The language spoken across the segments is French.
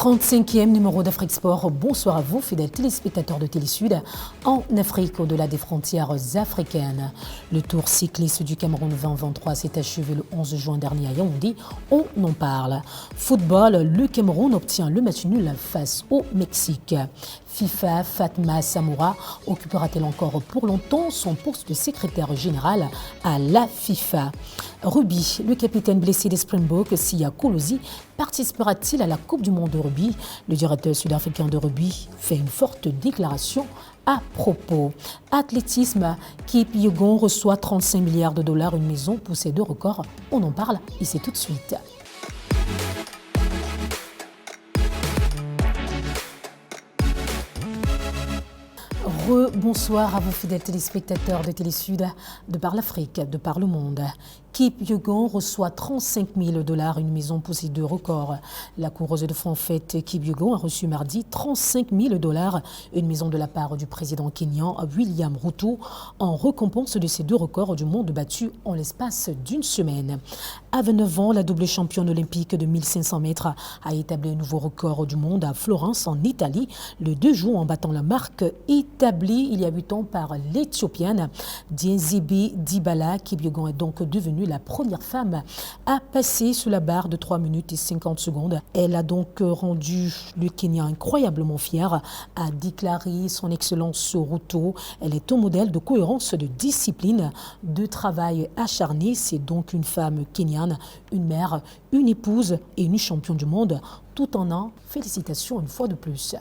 35e numéro d'Afrique Sport. Bonsoir à vous, fidèles téléspectateurs de Télésud, en Afrique, au-delà des frontières africaines. Le Tour cycliste du Cameroun 2023 s'est achevé le 11 juin dernier à Yaoundé. On en parle. Football, le Cameroun obtient le match nul face au Mexique. FIFA, Fatma Samoura occupera-t-elle encore pour longtemps son poste de secrétaire général à la FIFA? Rugby, le capitaine blessé des Springboks, Siya Kolisi, participera-t-il à la Coupe du Monde de rugby? Le directeur sud-africain de rugby fait une forte déclaration à propos. Athlétisme, Kipyegon reçoit 35 milliards de dollars, une maison pour ses deux records. On en parle ici tout de suite. Bonsoir à vous fidèles téléspectateurs de Télésud, de par l'Afrique, de par le monde. Kipyegon reçoit 35 000 dollars, une maison pour ses deux records. La coureuse de front fête Kipyegon a reçu mardi 35 000 dollars, une maison de la part du président kényan William Ruto, en récompense de ses deux records du monde battus en l'espace d'une semaine. À 29 ans, la double championne olympique de 1500 mètres a établi un nouveau record du monde à Florence, en Italie, le 2 juin, en battant la marque établie il y a 8 ans par l'Éthiopienne Dinzibe Dibala. Kipyegon est donc devenue la première femme à passer sous la barre de 3 minutes et 50 secondes. Elle a donc rendu le Kenya incroyablement fier, a déclaré son excellence Ruto. Elle est un modèle de cohérence, de discipline, de travail acharné. C'est donc une femme kenyane, une mère, une épouse et une championne du monde, tout en un. Félicitations une fois de plus.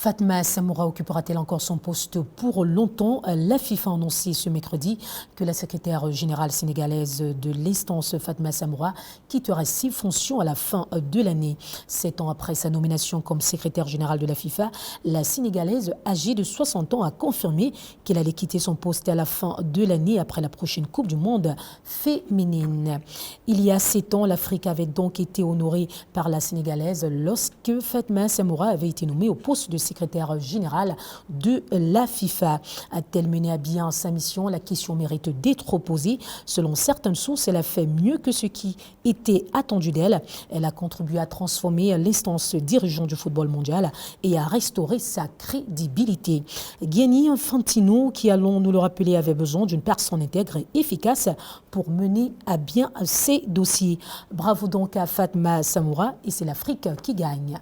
Fatma Samoura occupera-t-elle encore son poste pour longtemps? La FIFA a annoncé ce mercredi que la secrétaire générale sénégalaise de l'instance, Fatma Samoura, quittera ses fonctions à la fin de l'année. 7 ans après sa nomination comme secrétaire générale de la FIFA, la Sénégalaise, âgée de 60 ans, a confirmé qu'elle allait quitter son poste à la fin de l'année après la prochaine Coupe du Monde féminine. Il y a 7 ans, l'Afrique avait donc été honorée par la Sénégalaise lorsque Fatma Samoura avait été nommée au poste de secrétaire général de la FIFA. A-t-elle mené à bien sa mission? La question mérite d'être posée. Selon certaines sources, elle a fait mieux que ce qui était attendu d'elle. Elle a contribué à transformer l'instance dirigeante du football mondial et à restaurer sa crédibilité. Gianni Infantino, qui, allons nous le rappeler, avait besoin d'une personne intègre et efficace pour mener à bien ses dossiers. Bravo donc à Fatma Samoura, et c'est l'Afrique qui gagne.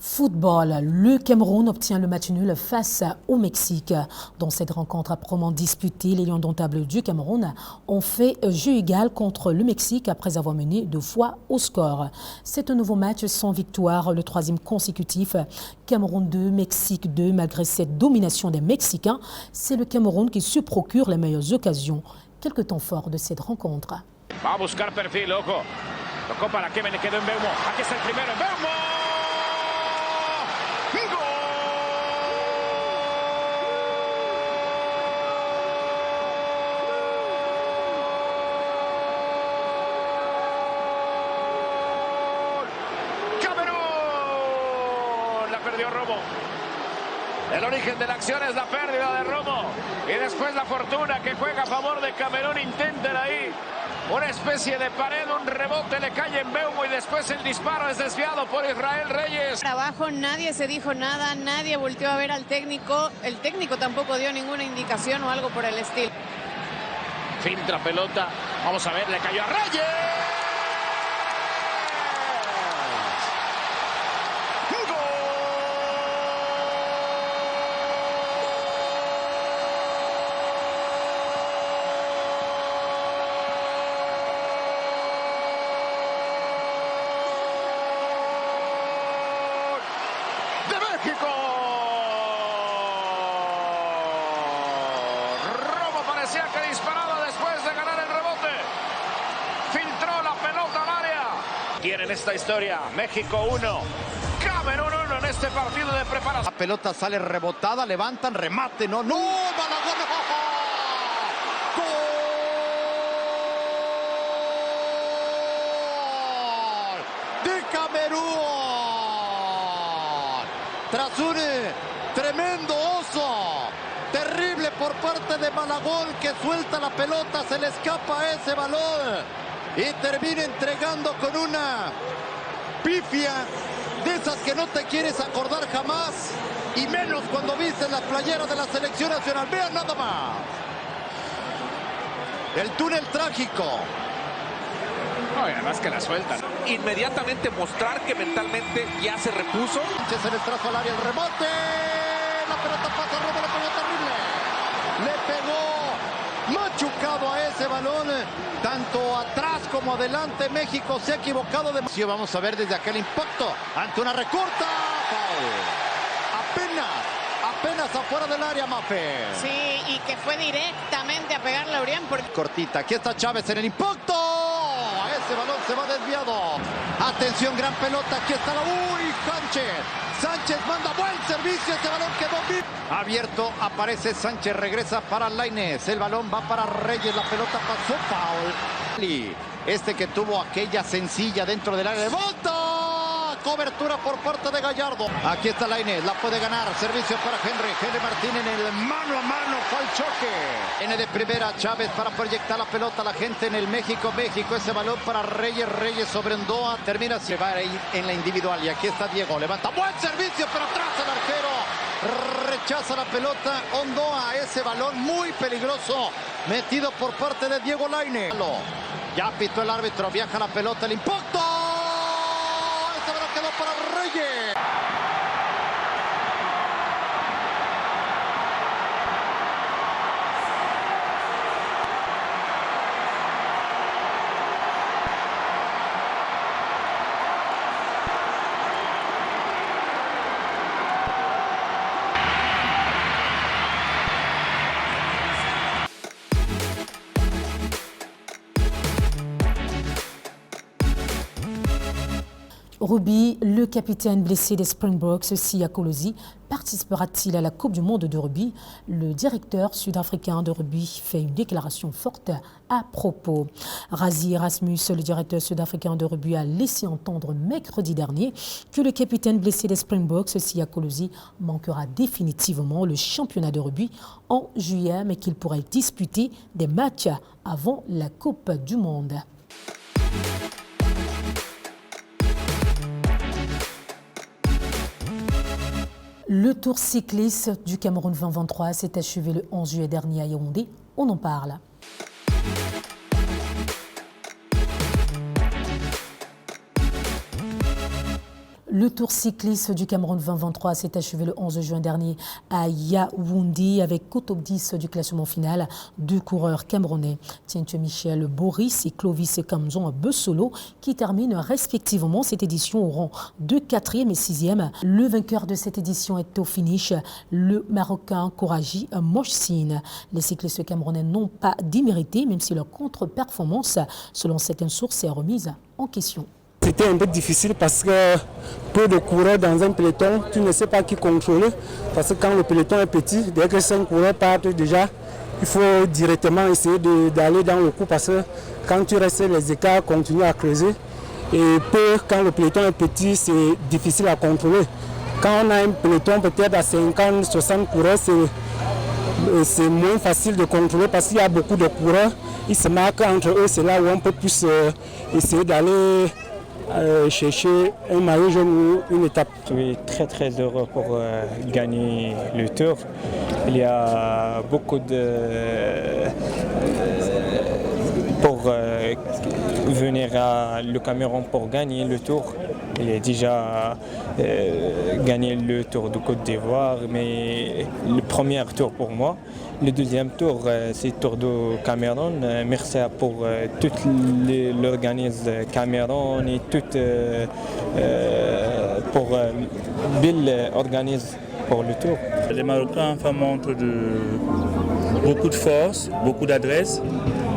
Football, le Cameroun obtient le match nul face au Mexique. Dans cette rencontre âprement disputée, les Lions indomptables du Cameroun ont fait jeu égal contre le Mexique après avoir mené 2 fois au score. C'est un nouveau match sans victoire, le 3e consécutif. Cameroun 2, Mexique 2. Malgré cette domination des Mexicains, c'est le Cameroun qui se procure les meilleures occasions. Quelques temps forts de cette rencontre. Va a buscar perfil, ojo. Tocó para que me le quedó en Mbeumo. Aquí está el primero, Mbeumo. El origen de la acción es la pérdida de Romo y después la fortuna que juega a favor de Camerún. Intentan ahí una especie de pared, un rebote, le cae en Mbeumo y después el disparo es desviado por Israel Reyes. Abajo nadie se dijo nada, nadie volteó a ver al técnico. El técnico tampoco dio ninguna indicación o algo por el estilo. Filtra pelota, vamos a ver, le cayó a Reyes. Romo parecía que disparaba después de ganar el rebote. Filtró la pelota al área. Tienen esta historia. México 1, Camerún 1 en este partido de preparación. La pelota sale rebotada, levantan, remate, no, Malagón, ¡gol! De Camerún. tras un tremendo oso. Terrible por parte de Malagón, que suelta la pelota, se le escapa ese balón y termina entregando con una pifia de esas que no te quieres acordar jamás, y menos cuando viste la playera de la selección nacional. Vean nada más el túnel trágico. No, y además que la sueltan. Inmediatamente mostrar que mentalmente ya se repuso. Sánchez en el trazo al área, el rebote. La pelota pasa, Romo le pegó terrible. Le pegó machucado a ese balón. Tanto atrás como adelante, México se ha equivocado de... Vamos a ver desde aquel impacto ante una recorta. Foul. Apenas afuera del área, Mafe. Sí, y que fue directamente a pegarle a Urián porque... Cortita, aquí está Chávez en el impacto. Ese balón se va desviado. Atención, gran pelota, aquí está la... ¡Uy, Sánchez manda buen servicio, ese balón quedó bien. Abierto, aparece Sánchez, regresa para Lainez. El balón va para Reyes, la pelota pasó, foul. Este que tuvo aquella sencilla dentro del área. ¡Levanta! Cobertura por parte de Gallardo. Aquí está Lainez, la puede ganar. Servicio para Henry Martín en el mano a mano. Fue el choque. Viene de primera Chávez para proyectar la pelota a la gente en el México. Ese balón para Reyes sobre Ondoa. Termina, se va ahí en la individual. Y aquí está Diego. Levanta buen servicio, pero atrás el arquero rechaza la pelota. Ondoa, ese balón muy peligroso metido por parte de Diego Lainez. Ya pitó el árbitro, viaja la pelota, el impacto. Ese balón quedó para Reyes. Rugby, le capitaine blessé des Springboks, Siya Kolisi, participera-t-il à la Coupe du Monde de rugby? Le directeur sud-africain de rugby fait une déclaration forte à propos. Rassie Erasmus, le directeur sud-africain de rugby, a laissé entendre mercredi dernier que le capitaine blessé des Springboks, Siya Kolisi, manquera définitivement le championnat de rugby en juillet, mais qu'il pourrait disputer des matchs avant la Coupe du Monde. Le Tour cycliste du Cameroun 2023 s'est achevé le 11 juillet dernier à Yaoundé. On en parle. Le Tour cycliste du Cameroun 2023 s'est achevé le 11 juin dernier à Yaoundé avec au top 10 du classement final deux coureurs camerounais, Tientué Michel Boris et Clovis Kamzon Bessolo, qui terminent respectivement cette édition au rang de 4e et 6e. Le vainqueur de cette édition est au finish, le Marocain Koraji Mohsin. Les cyclistes camerounais n'ont pas démérité, même si leur contre-performance, selon certaines sources, est remise en question. C'était un peu difficile parce que peu de coureurs dans un peloton, tu ne sais pas qui contrôler. Parce que quand le peloton est petit, dès que 5 coureurs partent déjà, il faut directement essayer d'aller dans le coup parce que quand tu restes, les écarts continuent à creuser. Et quand le peloton est petit, c'est difficile à contrôler. Quand on a un peloton peut-être à 50, 60 coureurs, c'est moins facile de contrôler parce qu'il y a beaucoup de coureurs. Ils se marquent entre eux, c'est là où on peut plus essayer d'aller chercher un maillot jaune ou une étape. Je suis très heureux pour gagner le Tour. Il y a beaucoup pour venir à le Cameroun pour gagner le Tour. Il a déjà gagné le Tour de Côte d'Ivoire, mais le premier tour pour moi. Le deuxième tour, c'est le Tour du Cameroun. Merci pour tout l'organisme Cameroun et tout pour Bill organise pour le Tour. Les Marocains font montre de beaucoup de force, beaucoup d'adresse.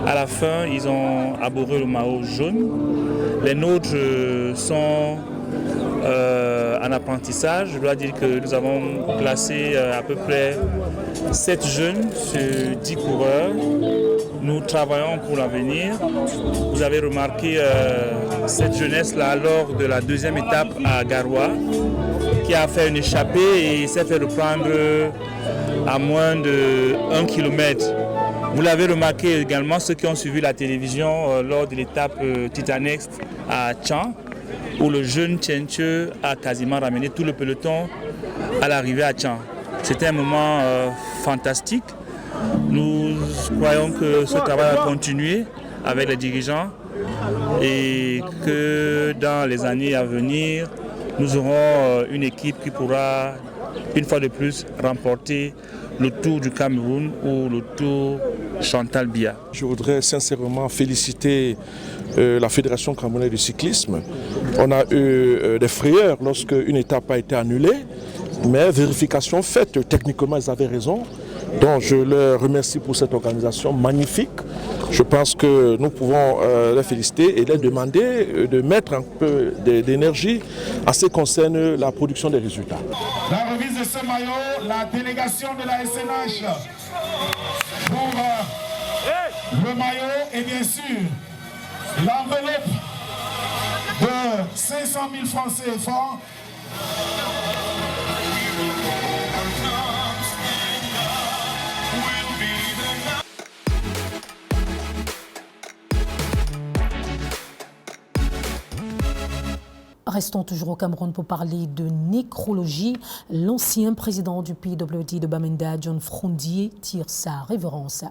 À la fin, ils ont arboré le maillot jaune. Les nôtres sont en apprentissage. Je dois dire que nous avons placé à peu près 7 jeunes sur 10 coureurs. nous travaillons pour l'avenir. Vous avez remarqué cette jeunesse-là lors de la deuxième étape à Garoua, qui a fait une échappée et s'est fait reprendre à moins de 1 km. Vous l'avez remarqué également, ceux qui ont suivi la télévision lors de l'étape Titanex à Tchang, où le jeune Tchenche a quasiment ramené tout le peloton à l'arrivée à Tchang. C'était un moment fantastique. Nous croyons que ce travail va continuer avec les dirigeants et que dans les années à venir, nous aurons une équipe qui pourra, une fois de plus, remporter le Tour du Cameroun ou le Tour Chantal Biya. Je voudrais sincèrement féliciter la Fédération camerounaise de cyclisme. On a eu des frayeurs lorsque une étape a été annulée, mais vérification faite, techniquement ils avaient raison. Donc je leur remercie pour cette organisation magnifique. Je pense que nous pouvons les féliciter et les demander de mettre un peu d'énergie à ce qui concerne la production des résultats. La remise de ce maillot, la délégation de la SNH pour le maillot et bien sûr l'enveloppe de 500 000 francs CFA. Restons toujours au Cameroun pour parler de nécrologie. L'ancien président du PWD de Bamenda, John Frondier, tire sa révérence.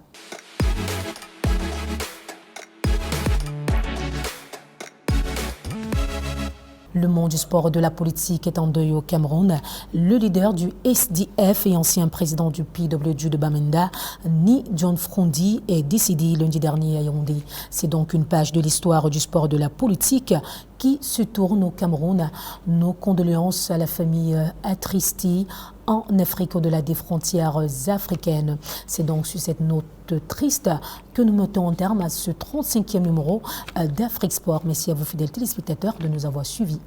Le monde du sport et de la politique est en deuil au Cameroun. Le leader du SDF et ancien président du PWD de Bamenda, Ni John Frondier, est décédé lundi dernier à Yaoundé. C'est donc une page de l'histoire du sport et de la politique qui se tourne au Cameroun. Nos condoléances à la famille attristée en Afrique au-delà des frontières africaines. C'est donc sur cette note triste que nous mettons en terme à ce 35e numéro d'Afrique Sport. Merci à vous fidèles téléspectateurs de nous avoir suivis.